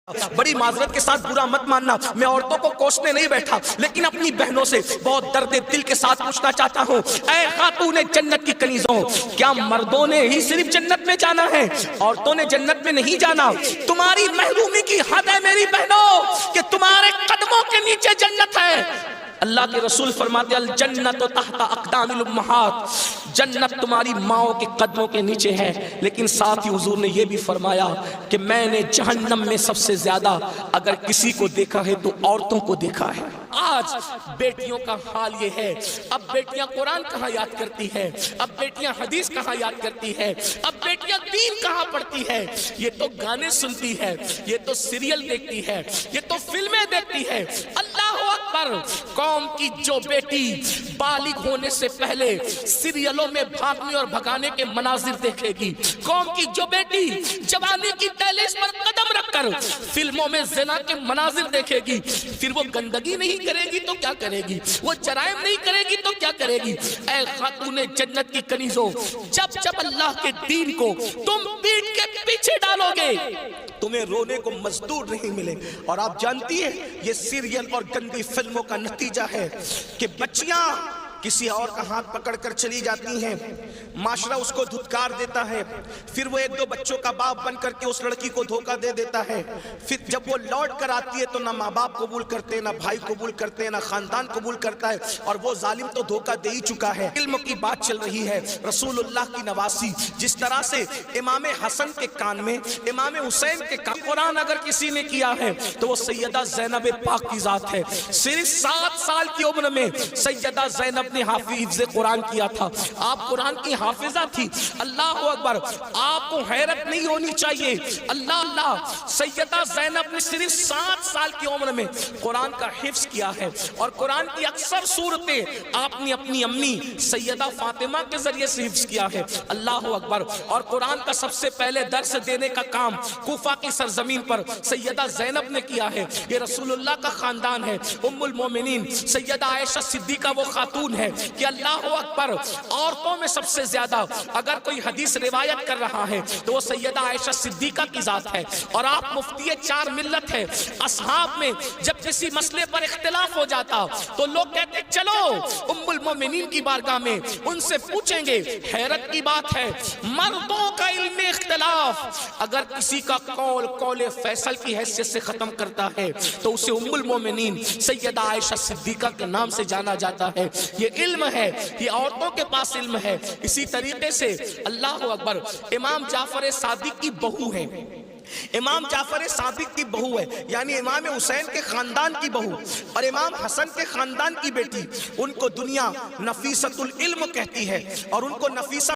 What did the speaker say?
بڑی معذرت کے ساتھ برا مت ماننا، میں عورتوں کو کوسنے نہیں بیٹھا، لیکن اپنی بہنوں سے بہت درد دل کے ساتھ پوچھنا چاہتا ہوں، اے خاتون جنت کی کنیزوں، کیا مردوں نے ہی صرف جنت میں جانا ہے؟ عورتوں نے جنت میں نہیں جانا؟ تمہاری محرومی کی حد ہے میری بہنوں کہ تمہارے قدموں کے نیچے جنت ہے۔ اللہ کے رسول فرماتے ہیں الجنت تحت اقدام الامہات، جنت تمہاری ماؤں کے قدموں کے نیچے ہے، لیکن ساتھ ہی حضور نے یہ بھی فرمایا کہ میں نے جہنم میں سب سے زیادہ اگر کسی کو دیکھا ہے تو عورتوں کو دیکھا ہے۔ آج بیٹیوں کا حال یہ ہے، اب بیٹیاں قرآن کہاں یاد کرتی ہے، اب بیٹیاں حدیث کہاں یاد کرتی ہے، اب بیٹیاں دین کہاں پڑھتی ہے؟ یہ تو گانے سنتی ہے، یہ تو سیریل دیکھتی ہے، یہ تو فلمیں دیکھتی ہے۔ اللہ اکبر! قوم کی جو بیٹی بالغ ہونے سے پہلے سیریلوں میں بھاگنے اور بھگانے کے مناظر دیکھے گی، قوم کی جو بیٹی جوانی کی دہلیز پر قدم رکھ کر فلموں میں زنا کے مناظر دیکھے گی، پھر وہ گندگی نہیں کرے گی تو کیا کرے گی؟ وہ جرائم نہیں کرے گی تو کیا کرے گی؟ اے خاتون جنت کی کنیزوں، جب اللہ کے دین کو تم پیٹ کے پیچھے ڈالو گے تمہیں رونے کو مزدور نہیں ملے۔ اور آپ جانتی ہیں یہ سیریل اور گندی فلموں کا نتیجہ ہے کہ بچیاں کسی اور کا ہاتھ پکڑ کر چلی جاتی ہیں، معاشرہ اس کو دھتکار دیتا ہے، پھر وہ ایک دو بچوں کا باپ بن کر کے اس لڑکی کو دھوکہ دے دیتا ہے، پھر جب وہ لوٹ کر آتی ہے تو نہ ماں باپ قبول کرتے، نہ بھائی قبول کرتے، نہ خاندان قبول کرتا ہے، اور وہ ظالم تو دھوکہ دے ہی چکا ہے۔ علم کی بات چل رہی ہے، رسول اللہ کی نواسی، جس طرح سے امام حسن کے کان میں، امام حسین کے کان قرآن اگر کسی نے کیا ہے تو وہ سیدہ زینب پاک کی ذات ہے۔ صرف 7 سال کی عمر میں سیدہ زینب نے حافظ قرآن کیا تھا، آپ قرآن کی حافظہ تھی۔ اللہ اکبر! آپ کو حیرت نہیں ہونی چاہیے، اللہ سیدہ زینب نے صرف 7 سال کی عمر میں قرآن کا حفظ کیا ہے، اور قرآن کی اکثر صورتیں آپ نے اپنی امی سیدہ فاطمہ کے ذریعے سے حفظ کیا ہے۔ اللہ اکبر! اور قرآن کا سب سے پہلے درس دینے کا کام کوفہ کی سرزمین پر سیدہ زینب نے کیا ہے۔ یہ رسول اللہ کا خاندان ہے۔ ام المومنین سیدہ عائشہ صدیقہ وہ خاتون ہے کہ اللہ اکبر، عورتوں میں سب سے زیادہ اگر کوئی حدیث روایت کر رہا ہے تو وہ سیدہ عائشہ صدیقہ کی ذات ہے، اور آپ مفتی 4 ملت ہے۔ اصحاب میں جب کسی مسئلے پر اختلاف ہو جاتا تو لوگ کہتے چلو ام المومنین کی بارگاہ میں ان سے پوچھیں گے۔ حیرت کی بات ہے، مردوں کا علم اختلاف اگر کسی کا قول فیصل کی حیثیت سے ختم کرتا ہے تو اسے ام المومنین سیدہ عائشہ صدیقہ کے نام سے جانا جاتا ہے۔ یہ علم ہے، یہ عورتوں کے پاس علم ہے۔ اسی طریقے سے اللہ اکبر، امام جعفر صادق کی بہو ہے، امام جعفر صادق کی بہو ہے، یعنی امام حسین کے خاندان کی بہو اور امام حسن کے خاندان کی بیٹی، ان کو دنیا نفیسۃ العلم کہتی ہے، اور ان کو نفیسہ